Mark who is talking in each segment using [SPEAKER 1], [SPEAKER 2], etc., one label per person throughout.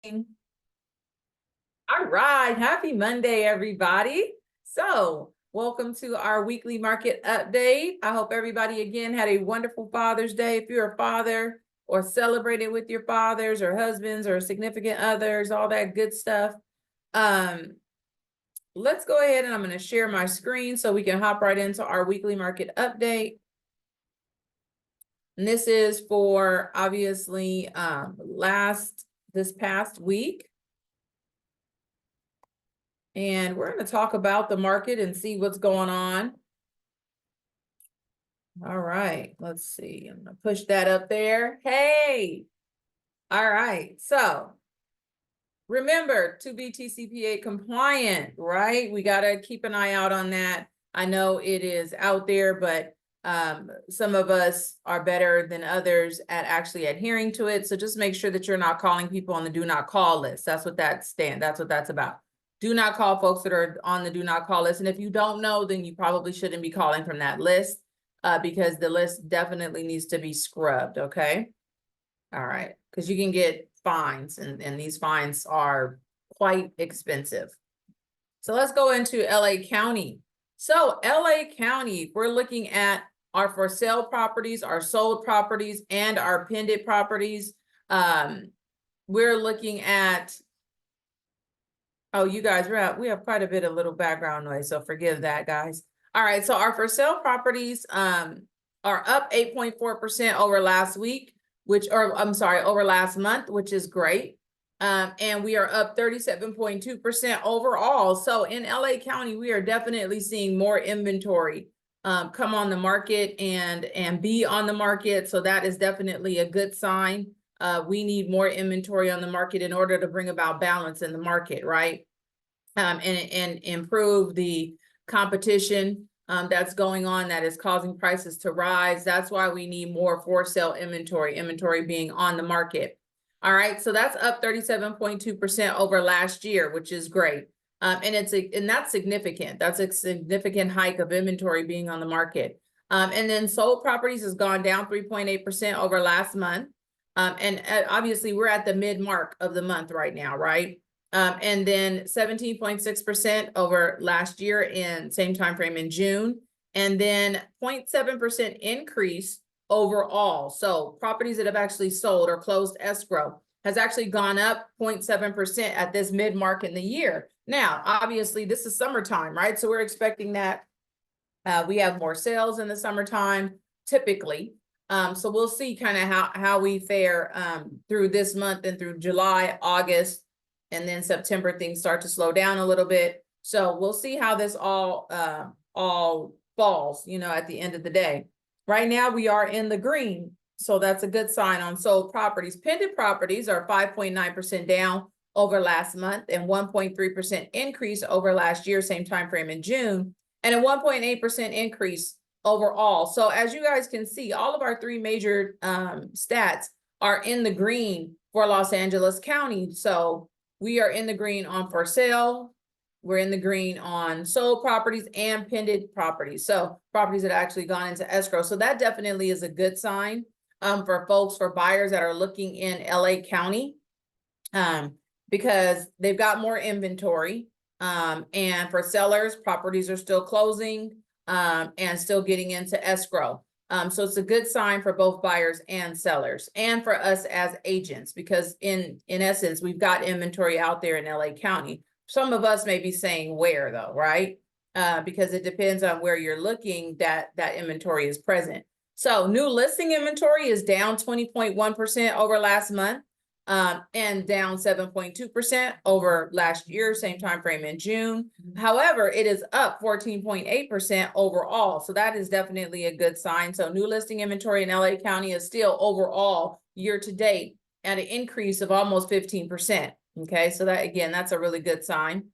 [SPEAKER 1] All right, happy Monday, everybody. So, welcome to our weekly market update. I hope everybody again had a wonderful Father's Day. If you're a father or celebrated with your fathers or husbands or significant others, all that good stuff. Let's go ahead and I'm going to share my screen so we can hop right into our weekly market update. And this is for obviously this past week. And we're going to talk about the market and see what's going on. All right, let's see. I'm going to push that up there. Hey. All right. So remember to be TCPA compliant, right? We got to keep an eye out on that. I know it is out there, but some of us are better than others at actually adhering to it. So just make sure that you're not calling people on the do not call list. That's what that's about. Do not call folks that are on the do not call list. And if you don't know, then you probably shouldn't be calling from that list because the list definitely needs to be scrubbed, okay? All right, because you can get fines and these fines are quite expensive. So let's go into LA County. So LA County, we're looking at our for sale properties, our sold properties, and our pending properties. We're looking at, oh, you guys, we have quite a bit of little background noise, so forgive that, guys. All right, so our for sale properties are up 8.4% over last week, over last month, which is great. And we are up 37.2% overall. So in LA County, we are definitely seeing more inventory come on the market and be on the market. So that is definitely a good sign. We need more inventory on the market in order to bring about balance in the market, right? And improve the competition that's going on that is causing prices to rise. That's why we need more for sale inventory being on the market. All right, so that's up 37.2% over last year, which is great. And that's significant. That's a significant hike of inventory being on the market. And then sold properties has gone down 3.8% over last month. And obviously we're at the mid mark of the month right now, right? And then 17.6% over last year in same time frame in June, and then 0.7% increase overall. So properties that have actually sold or closed escrow has actually gone up 0.7% at this mid mark in the year. Now, obviously, this is summertime, right? So we're expecting that we have more sales in the summertime, typically. So we'll see kind of how we fare through this month and through July, August, and then September, things start to slow down a little bit. So we'll see how this all falls, at the end of the day. Right now, we are in the green. So that's a good sign on sold properties. Pending properties are 5.9% down over last month and 1.3% increase over last year, same time frame in June, and a 1.8% increase overall. So as you guys can see, all of our three major stats are in the green for Los Angeles County. So we are in the green on for sale. We're in the green on sold properties and pending properties. So properties that actually gone into escrow. So that definitely is a good sign for buyers that are looking in LA County because they've got more inventory. And for sellers, properties are still closing and still getting into escrow. So it's a good sign for both buyers and sellers and for us as agents, because in essence, we've got inventory out there in LA County. Some of us may be saying where though, right? Because it depends on where you're looking that inventory is present. So new listing inventory is down 20.1% over last month and down 7.2% over last year, same time frame in June. However, it is up 14.8% overall. So that is definitely a good sign. So new listing inventory in LA County is still overall year to date at an increase of almost 15%. Okay, so that again, that's a really good sign.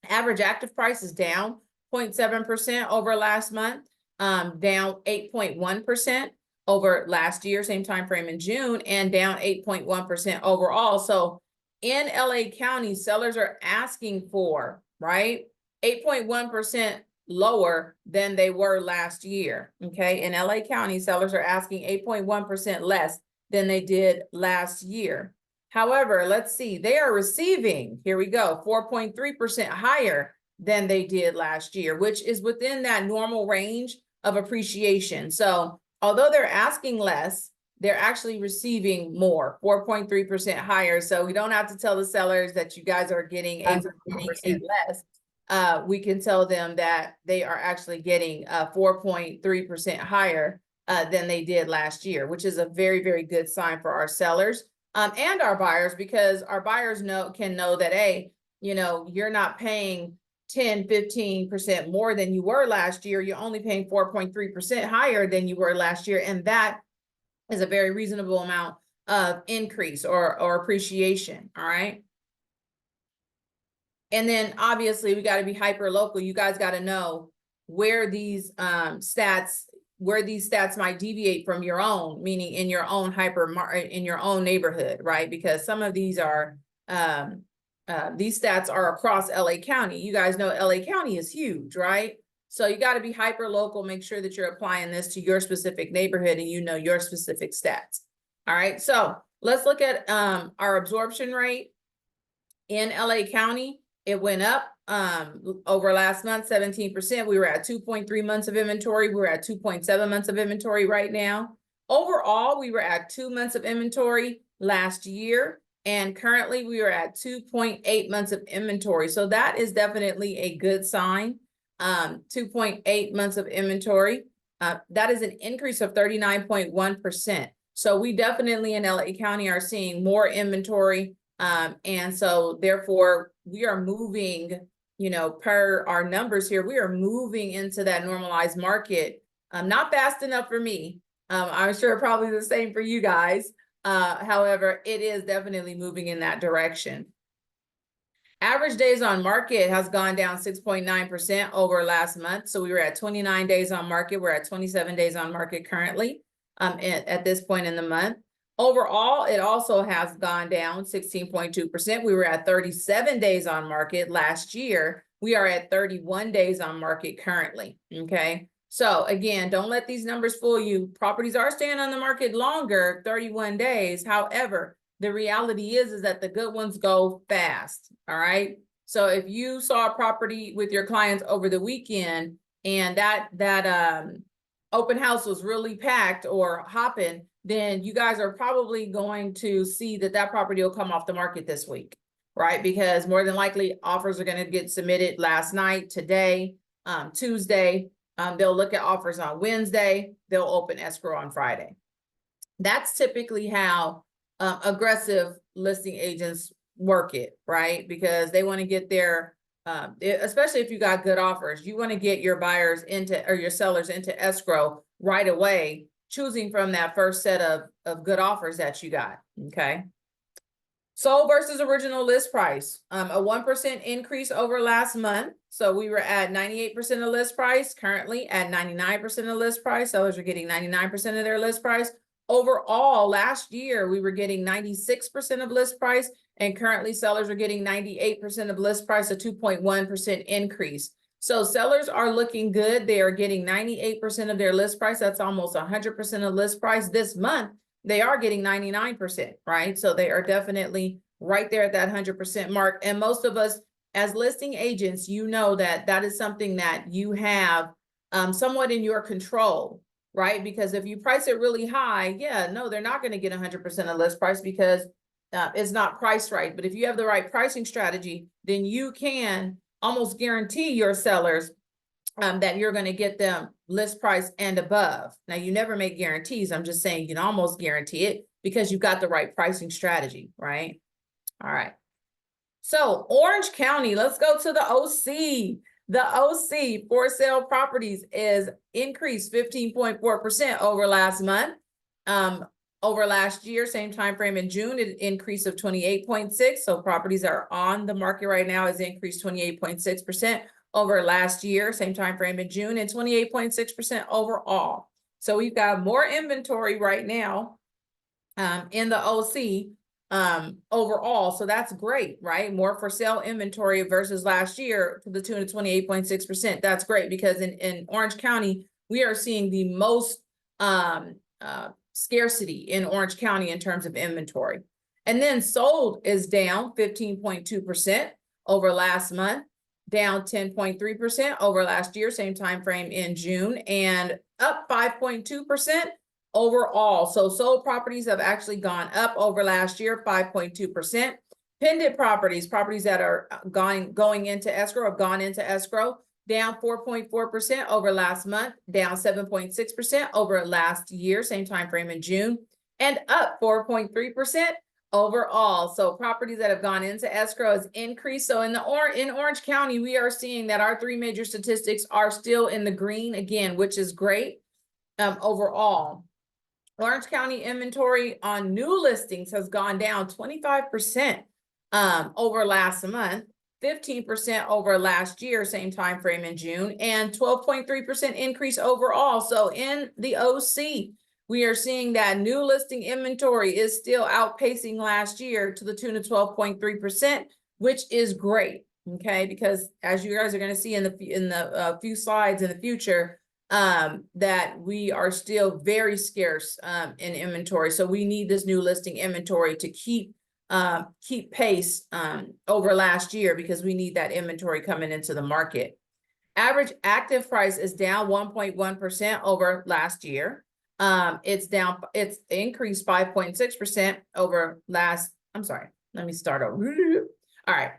[SPEAKER 1] Average active price is down 0.7% over last month, down 8.1% over last year, same time frame in June, and down 8.1% overall. So in LA County, sellers are asking for, right, 8.1% lower than they were last year. Okay, in LA County, sellers are asking 8.1% less than they did last year. However, let's see, they are receiving, here we go, 4.3% higher than they did last year, which is within that normal range of appreciation. So although they're asking less, they're actually receiving more, 4.3% higher. So we don't have to tell the sellers that you guys are getting 8% less. We can tell them that they are actually getting 4.3% higher than they did last year, which is a very, very good sign for our sellers and our buyers, because our buyers can know that, hey, you know, you're not paying 10, 15% more than you were last year. You're only paying 4.3% higher than you were last year. And that is a very reasonable amount of increase or appreciation. All right. And then obviously we got to be hyper local. You guys got to know where these stats might deviate from your own, meaning in your own in your own neighborhood, right? Because some of these are these stats are across LA County. You guys know LA County is huge, right? So you got to be hyper local. Make sure that you're applying this to your specific neighborhood and you know your specific stats. All right. So let's look at our absorption rate in LA County. It went up over last month, 17%. We were at 2.3 months of inventory. We're at 2.7 months of inventory right now. Overall, we were at 2 months of inventory last year. And currently we are at 2.8 months of inventory. So that is definitely a good sign. 2.8 months of inventory. That is an increase of 39.1%. So we definitely in LA County are seeing more inventory. And so therefore we are moving, you know, per our numbers here, we are moving into that normalized market. Not fast enough for me. I'm sure probably the same for you guys. However, it is definitely moving in that direction. Average days on market has gone down 6.9% over last month. So we were at 29 days on market. We're at 27 days on market currently at this point in the month. Overall, it also has gone down 16.2%. We were at 37 days on market last year. We are at 31 days on market currently, okay? So again, don't let these numbers fool you. Properties are staying on the market longer, 31 days. However, the reality is that the good ones go fast, all right? So if you saw a property with your clients over the weekend and that open house was really packed or hopping, then you guys are probably going to see that property will come off the market this week, right? Because more than likely offers are going to get submitted last night, today, Tuesday. They'll look at offers on Wednesday. They'll open escrow on Friday. That's typically how aggressive listing agents work it, right? Because they want to get their, especially if you got good offers, you want to get your buyers into, or your sellers into escrow right away, choosing from that first set of good offers that you got, okay? Sold versus original list price, a 1% increase over last month. So we were at 98% of list price, currently at 99% of list price. Sellers are getting 99% of their list price. Overall, last year, we were getting 96% of list price, and currently sellers are getting 98% of list price, a 2.1% increase. So sellers are looking good. They are getting 98% of their list price. That's almost 100% of list price. This month, they are getting 99%, right? So they are definitely right there at that 100% mark. And most of us as listing agents, you know that that is something that you have somewhat in your control, right? Because if you price it really high, yeah, no, they're not going to get 100% of list price because it's not priced right. But if you have the right pricing strategy, then you can almost guarantee your sellers that you're going to get them list price and above. Now, you never make guarantees. I'm just saying you can almost guarantee it because you've got the right pricing strategy, right? All right. So Orange County, let's go to the OC. The OC for sale properties is increased 15.4% over last month. Over last year, same time frame in June, an increase of 28.6. So properties are on the market right now is increased 28.6% over last year, same time frame in June, and 28.6% overall. So we've got more inventory right now in the OC overall. So that's great, right? More for sale inventory versus last year to the tune of 28.6%. That's great because in Orange County, we are seeing the most scarcity in Orange County in terms of inventory. And then sold is down 15.2% over last month, down 10.3% over last year, same time frame in June, and up 5.2% overall. So sold properties have actually gone up over last year, 5.2%. Pending properties, properties that are going into escrow, have gone into escrow, down 4.4% over last month, down 7.6% over last year, same time frame in June, and up 4.3% overall. So properties that have gone into escrow has increased. So in Orange County, we are seeing that our three major statistics are still in the green again, which is great overall. Orange County inventory on new listings has gone down 25% over last month, 15% over last year, same time frame in June, and 12.3% increase overall. So in the OC, we are seeing that new listing inventory is still outpacing last year to the tune of 12.3%, which is great. Okay, because as you guys are going to see in the few slides in the future, that we are still very scarce in inventory. So we need this new listing inventory to keep pace over last year, because we need that inventory coming into the market. Average active price is down 1.1% over last year. It's increased 5.6% over last, I'm sorry, let me start over. All right.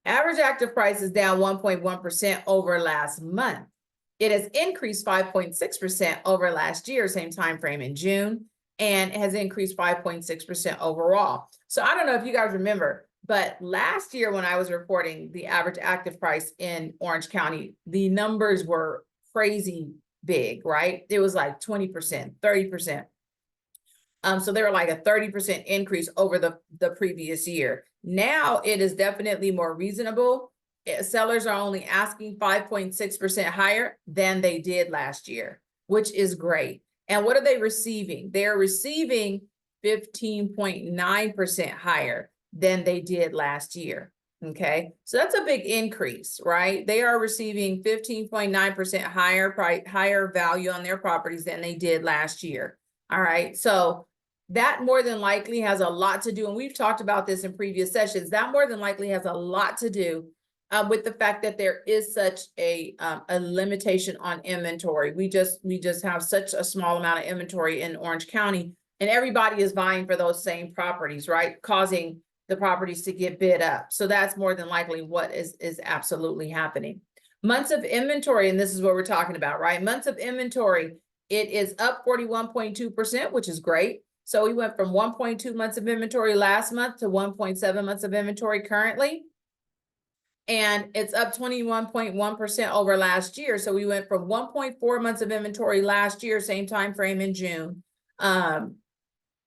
[SPEAKER 1] Average active price is down 1.1% over last month. It has increased 5.6% over last year, same time frame in June, and it has increased 5.6% overall. So I don't know if you guys remember, but last year when I was reporting the average active price in Orange County, the numbers were crazy big, right? It was like 20%, 30%. So they were like a 30% increase over the previous year. Now it is definitely more reasonable. Sellers are only asking 5.6% higher than they did last year, which is great. And what are they receiving? They're receiving 15.9% higher than they did last year. Okay, so that's a big increase, right? They are receiving 15.9% higher value on their properties than they did last year. All right, so that more than likely has a lot to do, and we've talked about this in previous sessions, that more than likely has a lot to do with the fact that there is such a limitation on inventory. We just have such a small amount of inventory in Orange County, and everybody is vying for those same properties, right? Causing the properties to get bid up. So that's more than likely what is absolutely happening. Months of inventory, and this is what we're talking about, right? Months of inventory, it is up 41.2%, which is great. So we went from 1.2 months of inventory last month to 1.7 months of inventory currently. And it's up 21.1% over last year. So we went from 1.4 months of inventory last year, same time frame in June,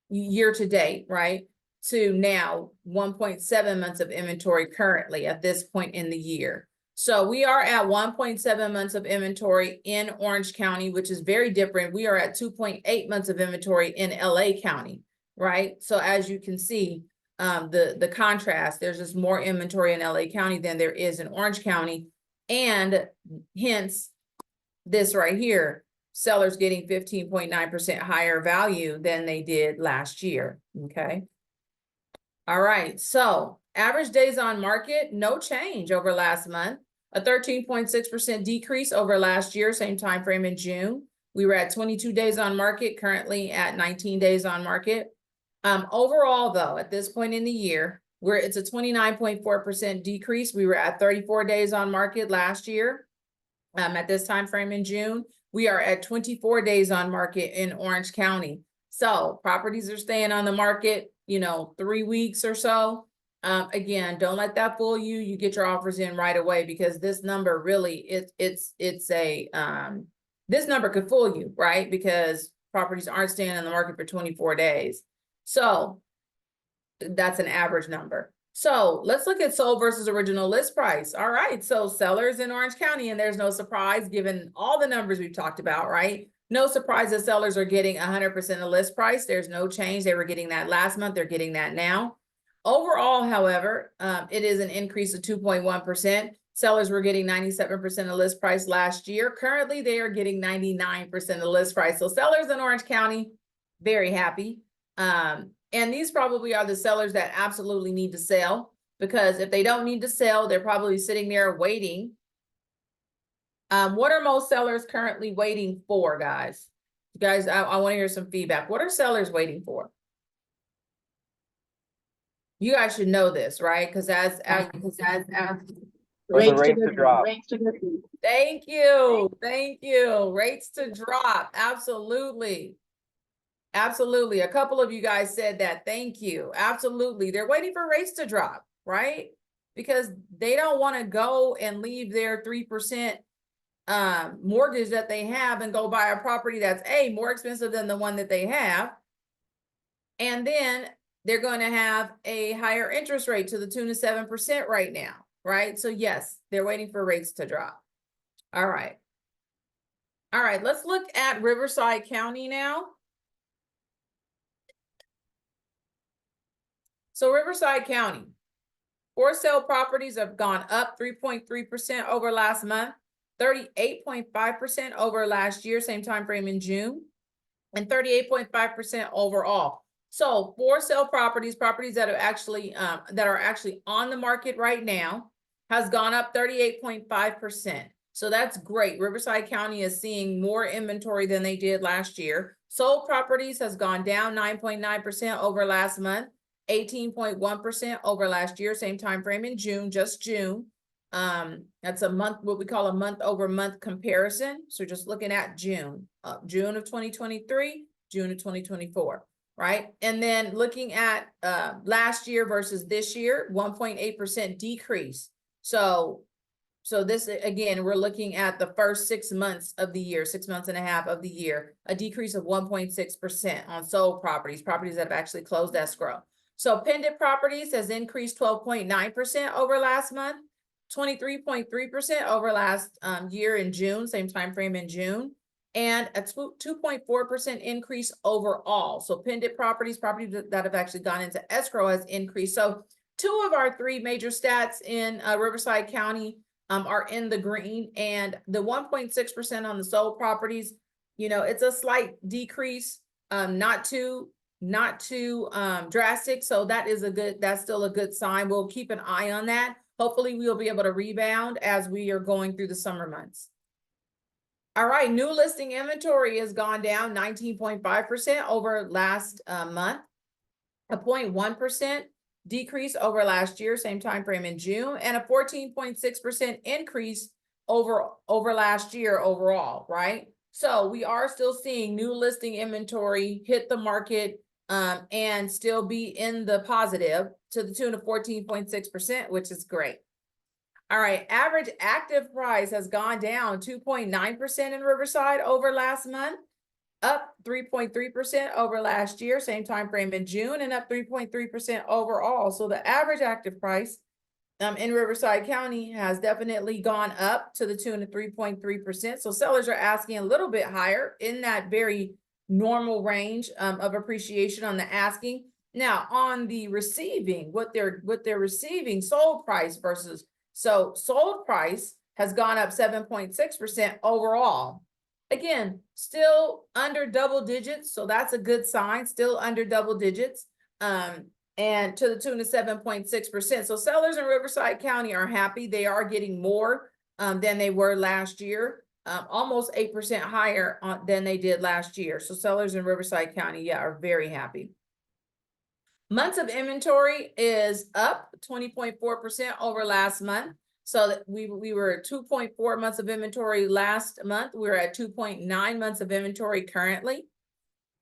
[SPEAKER 1] year to date, right? To now 1.7 months of inventory currently at this point in the year. So we are at 1.7 months of inventory in Orange County, which is very different. We are at 2.8 months of inventory in LA County, right? So as you can see, the contrast, there's just more inventory in LA County than there is in Orange County. And hence this right here, sellers getting 15.9% higher value than they did last year, okay? All right, so average days on market, no change over last month, a 13.6% decrease over last year, same time frame in June. We were at 22 days on market, currently at 19 days on market. Overall, though, at this point in the year, it's a 29.4% decrease. We were at 34 days on market last year. At this time frame in June, we are at 24 days on market in Orange County. So properties are staying on the market, 3 weeks or so. Again, don't let that fool you. You get your offers in right away, because this number really, this number could fool you, right? Because properties aren't staying on the market for 24 days. So that's an average number. So let's look at sold versus original list price. All right, so sellers in Orange County, and there's no surprise given all the numbers we've talked about, right? No surprise that sellers are getting 100% of list price. There's no change. They were getting that last month. They're getting that now. Overall, however, it is an increase of 2.1%. Sellers were getting 97% of list price last year. Currently, they are getting 99% of list price. So sellers in Orange County, very happy. And these probably are the sellers that absolutely need to sell, because if they don't need to sell, they're probably sitting there waiting. What are most sellers currently waiting for, guys? Guys, I want to hear some feedback. What are sellers waiting for? You guys should know this, right? Because as
[SPEAKER 2] For the rates to drop.
[SPEAKER 1] Thank you. Thank you. Rates to drop. Absolutely. Absolutely. A couple of you guys said that. Thank you. Absolutely. They're waiting for rates to drop, right? Because they don't want to go and leave their 3% mortgage that they have and go buy a property that's more expensive than the one that they have. And then they're going to have a higher interest rate to the tune of 7% right now, right? So yes, they're waiting for rates to drop. All right. All right, let's look at Riverside County now. So Riverside County, for sale properties have gone up 3.3% over last month, 38.5% over last year, same time frame in June, and 38.5% overall. So for sale properties that are actually on the market right now, has gone up 38.5%. So that's great. Riverside County is seeing more inventory than they did last year. Sold properties has gone down 9.9% over last month, 18.1% over last year, same time frame in June, just June. That's a month, what we call a month over month comparison. So just looking at June of 2023, June of 2024, right? And then looking at last year versus this year, 1.8% decrease. So this, again, we're looking at the first 6 months of the year, 6 months and a half of the year, a decrease of 1.6% on sold properties that have actually closed escrow. So pending properties has increased 12.9% over last month, 23.3% over last year in June, same time frame in June, and a 2.4% increase overall. So pending properties that have actually gone into escrow has increased. So 2 of our 3 major stats in Riverside County are in the green, and the 1.6% on the sold properties, you know, it's a slight decrease, not too drastic. So that's still a good sign. We'll keep an eye on that. Hopefully we'll be able to rebound as we are going through the summer months. All right, new listing inventory has gone down 19.5% over last month, a 0.1% decrease over last year, same time frame in June, and a 14.6% increase over last year overall, right? So we are still seeing new listing inventory hit the market and still be in the positive to the tune of 14.6%, which is great. All right, average active price has gone down 2.9% in Riverside over last month, up 3.3% over last year, same time frame in June, and up 3.3% overall. So the average active price in Riverside County has definitely gone up to the tune of 3.3%. So sellers are asking a little bit higher in that very normal range of appreciation on the asking. Now on the receiving, what they're receiving, sold price versus, so sold price has gone up 7.6% overall. Again, still under double digits, so that's a good sign, still under double digits, and to the tune of 7.6%. So sellers in Riverside County are happy. They are getting more than they were last year, almost 8% higher than they did last year. So sellers in Riverside County, yeah, are very happy. Months of inventory is up 20.4% over last month. So that we were at 2.4 months of inventory last month. We're at 2.9 months of inventory currently.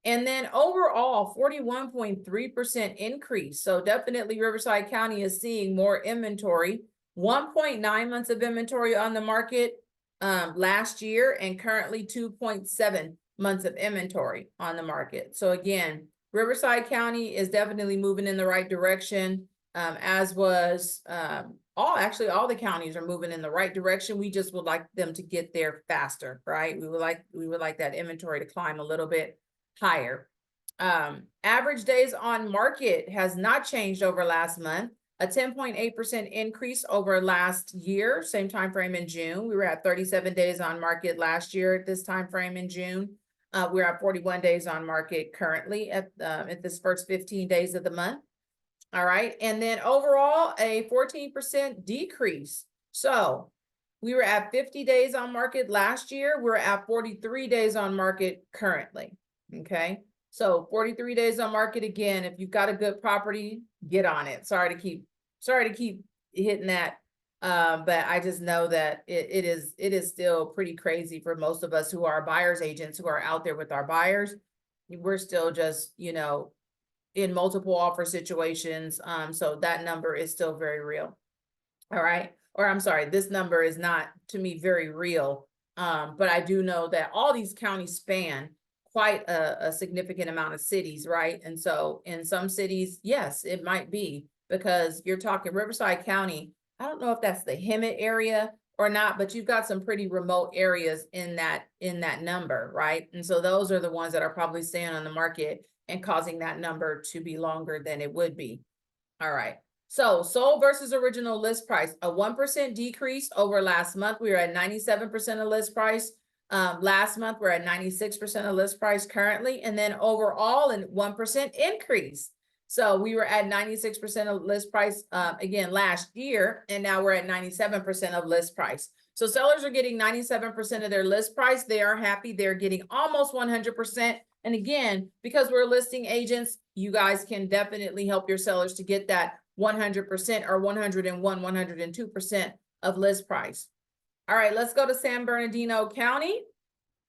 [SPEAKER 1] And then overall, 41.3% increase. So definitely Riverside County is seeing more inventory. 1.9 months of inventory on the market last year, and currently 2.7 months of inventory on the market. So again, Riverside County is definitely moving in the right direction, as was all the counties are moving in the right direction. We just would like them to get there faster, right? We would like that inventory to climb a little bit higher. Average days on market has not changed over last month, a 10.8% increase over last year, same time frame in June. We were at 37 days on market last year at this time frame in June. We're at 41 days on market currently at this first 15 days of the month. All right, and then overall a 14% decrease. So we were at 50 days on market last year. We're at 43 days on market currently. Okay, so 43 days on market again. If you've got a good property, get on it. Sorry to keep hitting that. But I just know that it is still pretty crazy for most of us who are buyers agents who are out there with our buyers. We're still just, you know, in multiple offer situations. So that number is still very real. All right. Or I'm sorry, this number is not to me very real. But I do know that all these counties span quite a significant amount of cities, right? And so in some cities, yes, it might be, because you're talking Riverside County. I don't know if that's the Hemet area or not, but you've got some pretty remote areas in that number, right? And so those are the ones that are probably staying on the market and causing that number to be longer than it would be. All right. So sold versus original list price, a 1% decrease over last month. We were at 97% of list price. Last month, we're at 96% of list price currently. And then overall, a 1% increase. So we were at 96% of list price again last year, and now we're at 97% of list price. So sellers are getting 97% of their list price. They are happy. They're getting almost 100%. And again, because we're listing agents, you guys can definitely help your sellers to get that 100% or 101, 102% of list price. All right, let's go to San Bernardino County.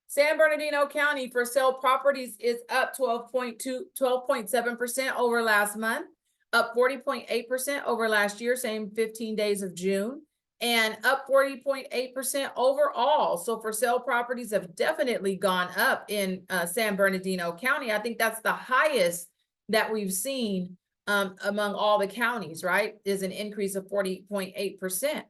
[SPEAKER 1] San Bernardino County for sale properties is up 12.7% over last month, up 40.8% over last year, same 15 days of June, and up 40.8% overall. So for sale properties have definitely gone up in San Bernardino County. I think that's the highest that we've seen among all the counties, right? Is an increase of 40.8%.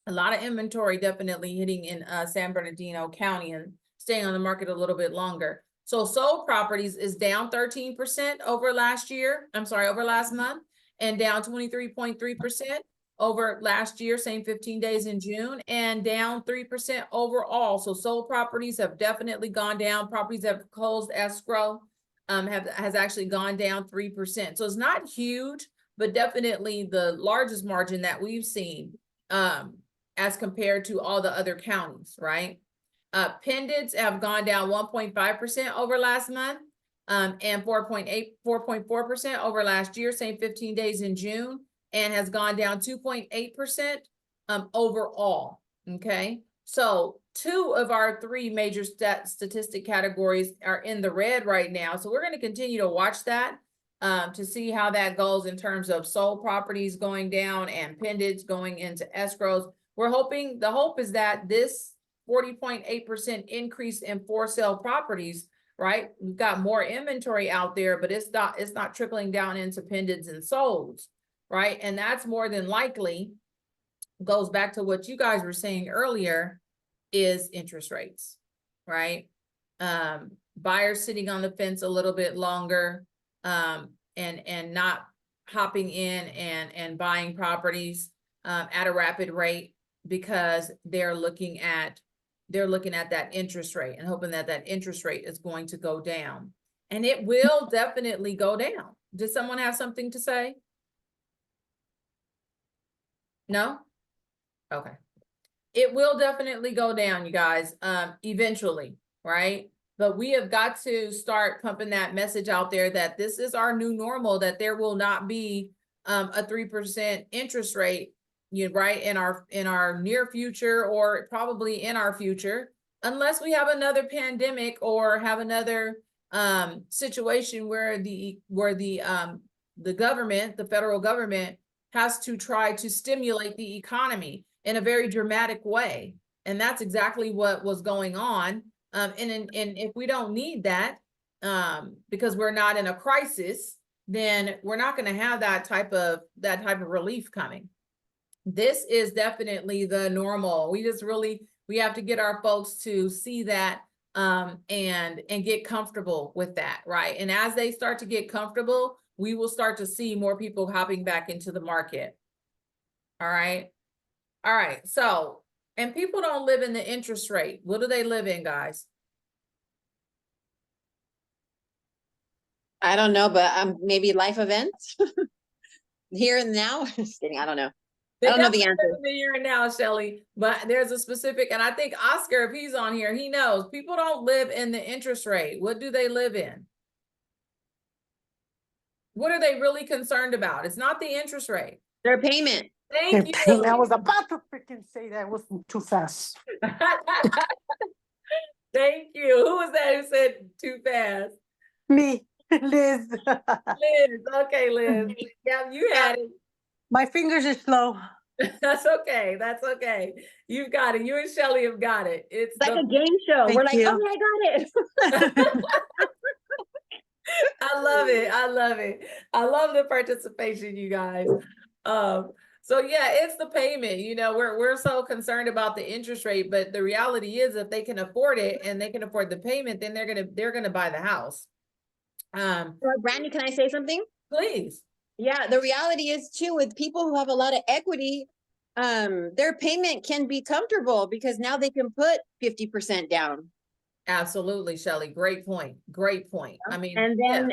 [SPEAKER 1] A lot of inventory definitely hitting in San Bernardino County and staying on the market a little bit longer. So sold properties is down 13% over last year. I'm sorry, over last month, and down 23.3% over last year, same 15 days in June, and down 3% overall. So sold properties have definitely gone down. Properties that have closed escrow has actually gone down 3%. So it's not huge, but definitely the largest margin that we've seen as compared to all the other counties, right? Pendants have gone down 1.5% over last month, and 4.4% over last year, same 15 days in June, and has gone down 2.8% overall. Okay, so 2 of our 3 major statistic categories are in the red right now. So we're going to continue to watch that to see how that goes in terms of sold properties going down and pendants going into escrows. We're hoping, the hope is that this 40.8% increase in for sale properties, right? We've got more inventory out there, but it's not trickling down into pendants and solds, right? And that's more than likely goes back to what you guys were saying earlier, is interest rates, right? Buyers sitting on the fence a little bit longer, and not hopping in and buying properties at a rapid rate, because they're looking at that interest rate and hoping that that interest rate is going to go down. And it will definitely go down. Does someone have something to say? No? Okay. It will definitely go down, you guys, eventually, right? But we have got to start pumping that message out there that this is our new normal, that there will not be a 3% interest rate, right, in our near future, or probably in our future, unless we have another pandemic or have another situation where the government, the federal government, has to try to stimulate the economy in a very dramatic way. And that's exactly what was going on. And if we don't need that, because we're not in a crisis, then we're not going to have that type of relief coming. This is definitely the normal. We have to get our folks to see that and get comfortable with that, right? And as they start to get comfortable, we will start to see more people hopping back into the market. All right. All right. So, and people don't live in the interest rate. What do they live in, guys?
[SPEAKER 2] I don't know, but maybe life events here and now. Just kidding. I don't know. I don't know the answer.
[SPEAKER 1] The here and now, Shelly, but there's a specific, and I think Oscar, if he's on here, he knows people don't live in the interest rate. What do they live in? What are they really concerned about? It's not the interest rate.
[SPEAKER 2] Their payment.
[SPEAKER 1] Thank you.
[SPEAKER 3] I was about to freaking say that. Was too fast.
[SPEAKER 1] Thank you. Who was that who said too fast?
[SPEAKER 3] Me, Liz.
[SPEAKER 1] Liz. Okay, Liz. Yeah, you had it.
[SPEAKER 3] My fingers are slow.
[SPEAKER 1] That's okay. That's okay. You've got it. You and Shelly have got it. It's
[SPEAKER 2] Like a game show.
[SPEAKER 3] Thank
[SPEAKER 2] We're like,
[SPEAKER 3] you.
[SPEAKER 2] oh, I got it.
[SPEAKER 1] I love it. I love it. I love the participation, you guys. So yeah, it's the payment. You know, we're so concerned about the interest rate, but the reality is if they can afford it and they can afford the payment, then they're gonna buy the house.
[SPEAKER 2] Brandy, can I say something?
[SPEAKER 1] Please.
[SPEAKER 2] Yeah, the reality is too, with people who have a lot of equity, their payment can be comfortable because now they can put 50% down.
[SPEAKER 1] Absolutely, Shelly. Great point. Great point. I mean,
[SPEAKER 2] and then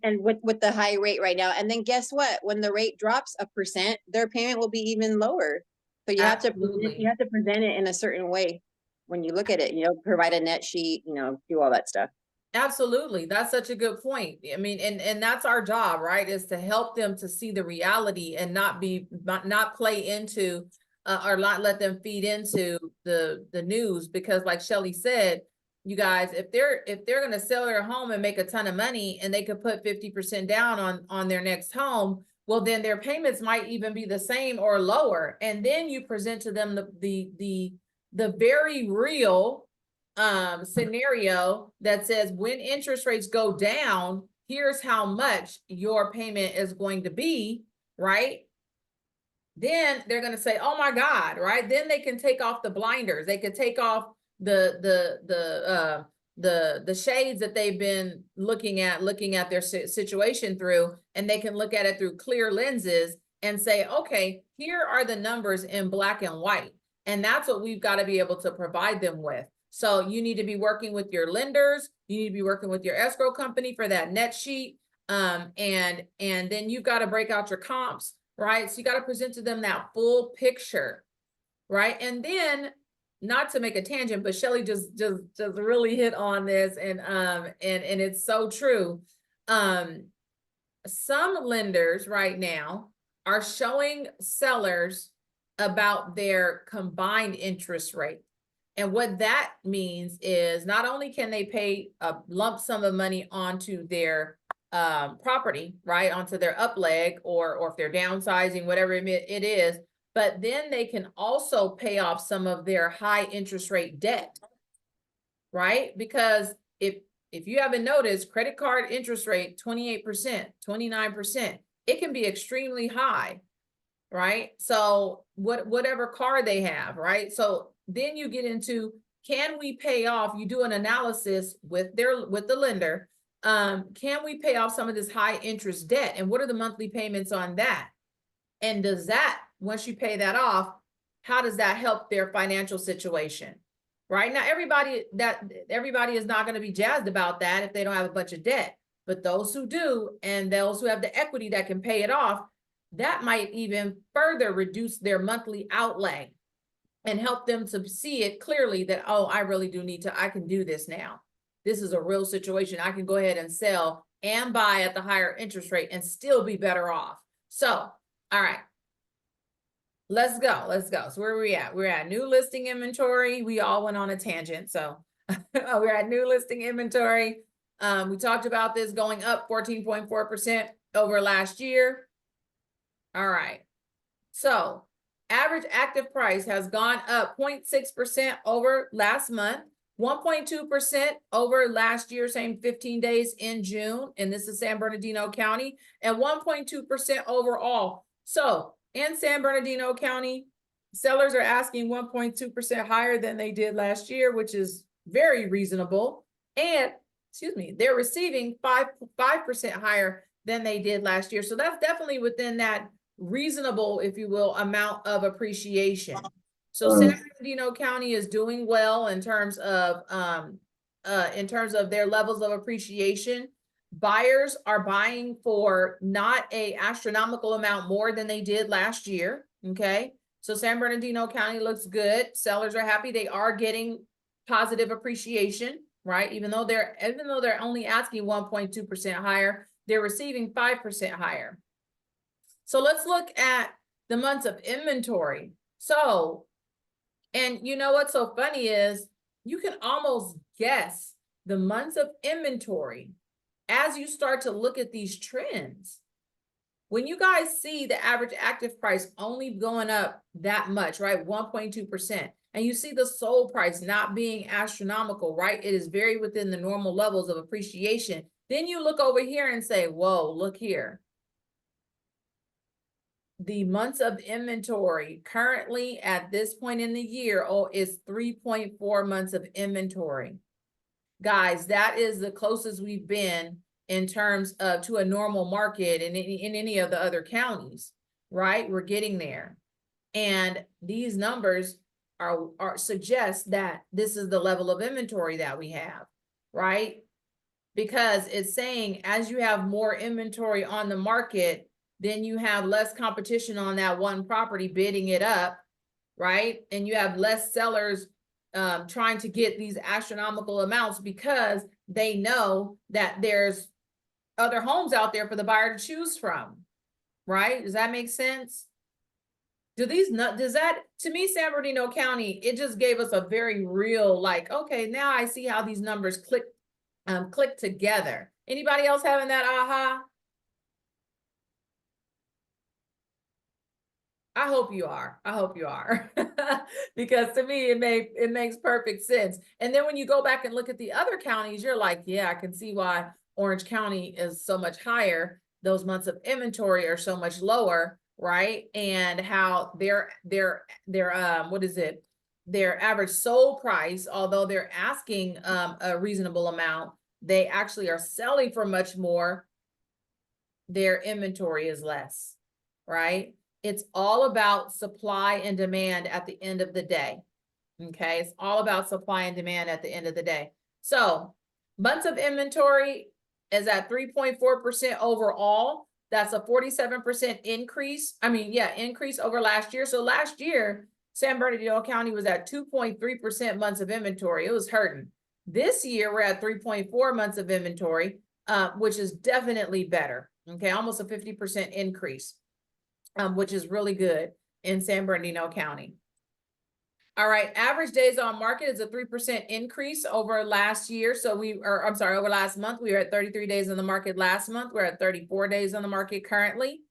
[SPEAKER 2] and with the high rate right now, and then guess what? When the rate drops 1%, their payment will be even lower. So you have to present it in a certain way when you look at it. You know, provide a net sheet. You know, do all that stuff.
[SPEAKER 1] Absolutely. That's such a good point. I mean, and that's our job, right? Is to help them to see the reality and not play into or not let them feed into the news, because like Shelly said, you guys, if they're going to sell their home and make a ton of money and they could put 50% down on their next home, well, then their payments might even be the same or lower. And then you present to them the very real scenario that says when interest rates go down, here's how much your payment is going to be, right? Then they're going to say, oh my God, right? Then they can take off the blinders. They could take off the shades that they've been looking at their situation through, and they can look at it through clear lenses and say, okay, here are the numbers in black and white. And that's what we've got to be able to provide them with. So you need to be working with your lenders. You need to be working with your escrow company for that net sheet. And then you've got to break out your comps, right? So you got to present to them that full picture, right? And then, not to make a tangent, but Shelly just really hit on this, and it's so true. Some lenders right now are showing sellers about their combined interest rate. And what that means is not only can they pay a lump sum of money onto their property, right, onto their up leg, or if they're downsizing, whatever it is, but then they can also pay off some of their high interest rate debt, right? Because if you haven't noticed, credit card interest rate, 28%, 29%, it can be extremely high, right? So whatever car they have, right? So then you get into, can we pay off? You do an analysis with the lender. Can we pay off some of this high interest debt? And what are the monthly payments on that? And does that, once you pay that off, how does that help their financial situation? Right now, everybody is not going to be jazzed about that if they don't have a bunch of debt. But those who do, and those who have the equity that can pay it off, that might even further reduce their monthly outlay and help them to see it clearly that, oh, I really do I can do this now. This is a real situation. I can go ahead and sell and buy at the higher interest rate and still be better off. So, all right, let's go. So where are we at? We're at new listing inventory. We all went on a tangent. So we're at new listing inventory. We talked about this going up 14.4% over last year. All right. So average active price has gone up 0.6% over last month, 1.2% over last year, same 15 days in June, and this is San Bernardino County, and 1.2% overall. So in San Bernardino County, sellers are asking 1.2% higher than they did last year, which is very reasonable. And, they're receiving 5% higher than they did last year. So that's definitely within that reasonable, if you will, amount of appreciation. So San Bernardino County is doing well in terms of their levels of appreciation. Buyers are buying for not a astronomical amount more than they did last year, okay? So San Bernardino County looks good. Sellers are happy. They are getting positive appreciation, right? Even though they're only asking 1.2% higher, they're receiving 5% higher. So let's look at the months of inventory. So, and you know what's so funny is you can almost guess the months of inventory as you start to look at these trends. When you guys see the average active price only going up that much, right? 1.2%. And you see the sold price not being astronomical, right? It is very within the normal levels of appreciation. Then you look over here and say, whoa, look here. The months of inventory currently at this point in the year is 3.4 months of inventory. Guys, that is the closest we've been in terms of to a normal market in any of the other counties, right? We're getting there. And these numbers are suggest that this is the level of inventory that we have, right? Because it's saying as you have more inventory on the market, then you have less competition on that one property bidding it up, right? And you have less sellers trying to get these astronomical amounts because they know that there's other homes out there for the buyer to choose from, right? Does that make sense? Does that, to me, San Bernardino County, it just gave us a very real, like, okay, now I see how these numbers click together. Anybody else having that aha? I hope you are. I hope you are. Because to me, it makes perfect sense. And then when you go back and look at the other counties, you're like, yeah, I can see why Orange County is so much higher. Those months of inventory are so much lower, right? And how their what is it? Their average sold price, although they're asking a reasonable amount, they actually are selling for much more. Their inventory is less, right? It's all about supply and demand at the end of the day. Okay, it's all about supply and demand at the end of the day. So months of inventory is at 3.4% overall. That's a 47% increase. Increase over last year. So last year, San Bernardino County was at 2.3% months of inventory. It was hurting. This year, we're at 3.4 months of inventory, which is definitely better. Okay, almost a 50% increase. Which is really good in San Bernardino County. All right, average days on market is a 3% increase over last year. So over last month, we were at 33 days on the market last month. We're at 34 days on the market currently.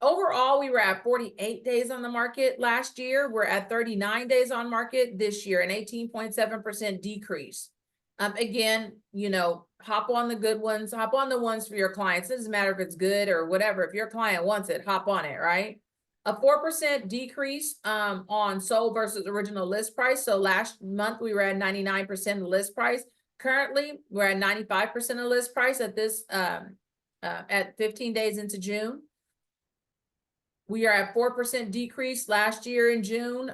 [SPEAKER 1] Overall, we were at 48 days on the market last year. We're at 39 days on market this year, an 18.7% decrease. Again, hop on the good ones, hop on the ones for your clients. It doesn't matter if it's good or whatever. If your client wants it, hop on it, right? A 4% decrease on sold versus original list price. So last month we were at 99% of list price. Currently, we're at 95% of list price at this at 15 days into June. We are at 4% decrease last year in June.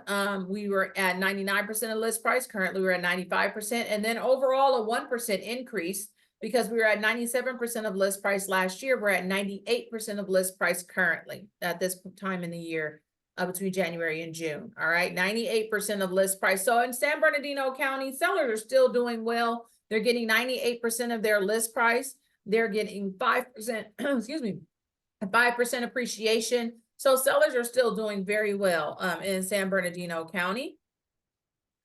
[SPEAKER 1] We were at 99% of list price. Currently, we're at 95%. And then overall, a 1% increase because we were at 97% of list price last year. We're at 98% of list price currently at this time in the year between January and June. All right, 98% of list price. So in San Bernardino County, sellers are still doing well. They're getting 98% of their list price. They're getting 5%, excuse me, 5% appreciation. So sellers are still doing very well in San Bernardino County.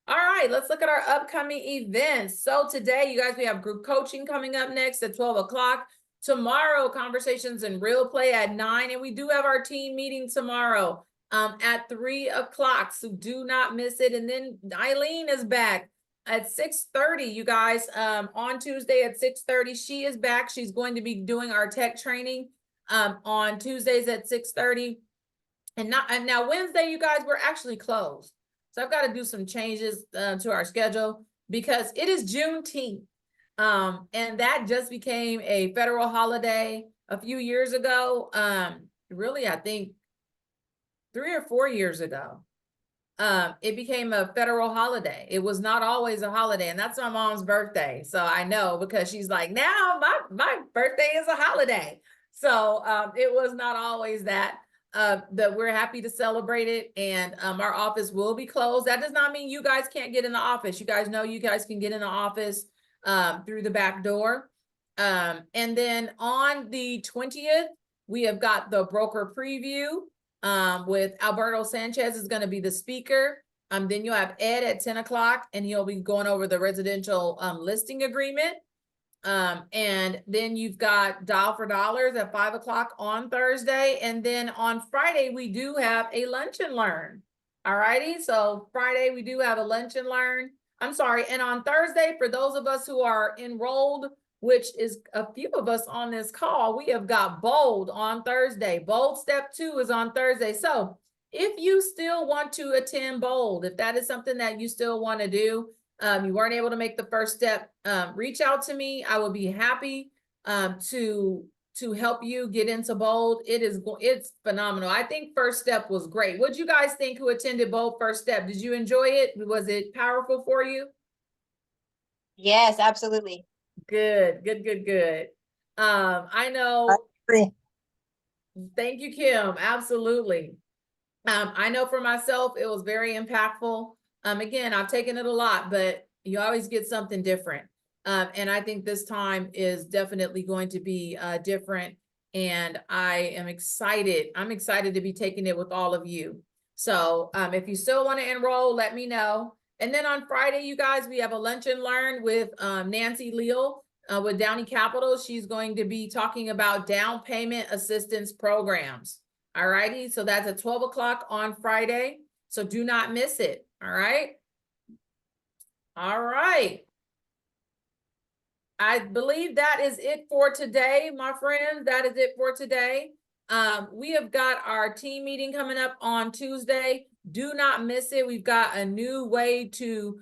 [SPEAKER 1] All right, let's look at our upcoming events. So today, you guys, we have group coaching coming up next at 12 o'clock. Tomorrow, conversations in real play at 9. And we do have our team meeting tomorrow at 3 o'clock. So do not miss it. And then Eileen is back at 6:30, you guys, on Tuesday at 6:30. She is back. She's going to be doing our tech training on Tuesdays at 6:30. And now Wednesday, you guys, we're actually closed. So I've got to do some changes to our schedule because it is Juneteenth. And that just became a federal holiday a few years ago. Really, I think 3 or 4 years ago. it became a federal holiday. It was not always a holiday, and that's my mom's birthday. So I know, because she's like, now my birthday is a holiday. So it was not always that. That we're happy to celebrate it, and our office will be closed. That does not mean you guys can't get in the office. You guys know you guys can get in the office through the back door. And then on the 20th, we have got the broker preview with Alberto Sanchez is going to be the speaker. Then you'll have Ed at 10 o'clock, and he'll be going over the residential listing agreement. And then you've got Dial for Dollars at 5 o'clock on Thursday. And then on Friday, we do have a lunch and learn. All righty. So Friday, we do have a lunch and learn. I'm sorry. And on Thursday, for those of us who are enrolled, which is a few of us on this call, we have got Bold on Thursday. Bold Step 2 is on Thursday. So if you still want to attend Bold, if that is something that you still want to do, you weren't able to make the first step, reach out to me. I will be happy to help you get into Bold. It's phenomenal. I think First Step was great. What did you guys think who attended Bold First Step? Did you enjoy it? Was it powerful for you?
[SPEAKER 2] Yes, absolutely.
[SPEAKER 1] Good. I know. Thank you, Kim. Absolutely. I know for myself, it was very impactful. Again, I've taken it a lot, but you always get something different. And I think this time is definitely going to be different. And I am excited. I'm excited to be taking it with all of you. So if you still want to enroll, let me know. And then on Friday, you guys, we have a lunch and learn with Nancy Leal with Downey Capital. She's going to be talking about down payment assistance programs. All righty. So that's at 12 o'clock on Friday. So do not miss it. All right. All right. I believe that is it for today, my friends. That is it for today. We have got our team meeting coming up on Tuesday. Do not miss it. We've got a new way to,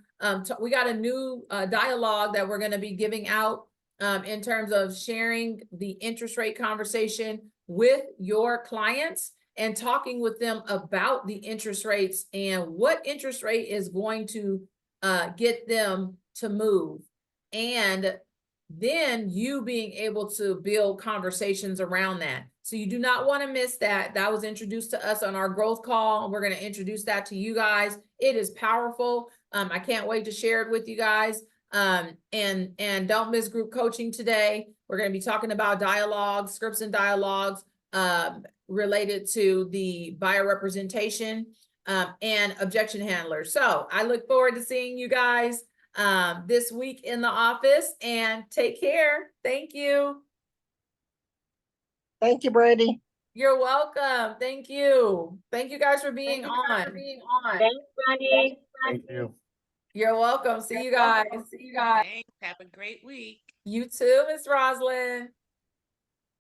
[SPEAKER 1] we got a new dialogue that we're going to be giving out in terms of sharing the interest rate conversation with your clients and talking with them about the interest rates and what interest rate is going to get them to move. And then you being able to build conversations around that. So you do not want to miss that. That was introduced to us on our growth call. We're going to introduce that to you guys. It is powerful. I can't wait to share it with you guys. And don't miss group coaching today. We're going to be talking about dialogues, scripts and dialogues related to the buyer representation and objection handlers. So I look forward to seeing you guys this week in the office, and take care. Thank you.
[SPEAKER 4] Thank you, Brady.
[SPEAKER 1] You're welcome. Thank you. Thank you guys for being on.
[SPEAKER 2] Thanks, Bunny.
[SPEAKER 4] Thank you.
[SPEAKER 1] You're welcome. See you guys.
[SPEAKER 5] Thanks. Have a great week.
[SPEAKER 1] You too, Miss Roslyn.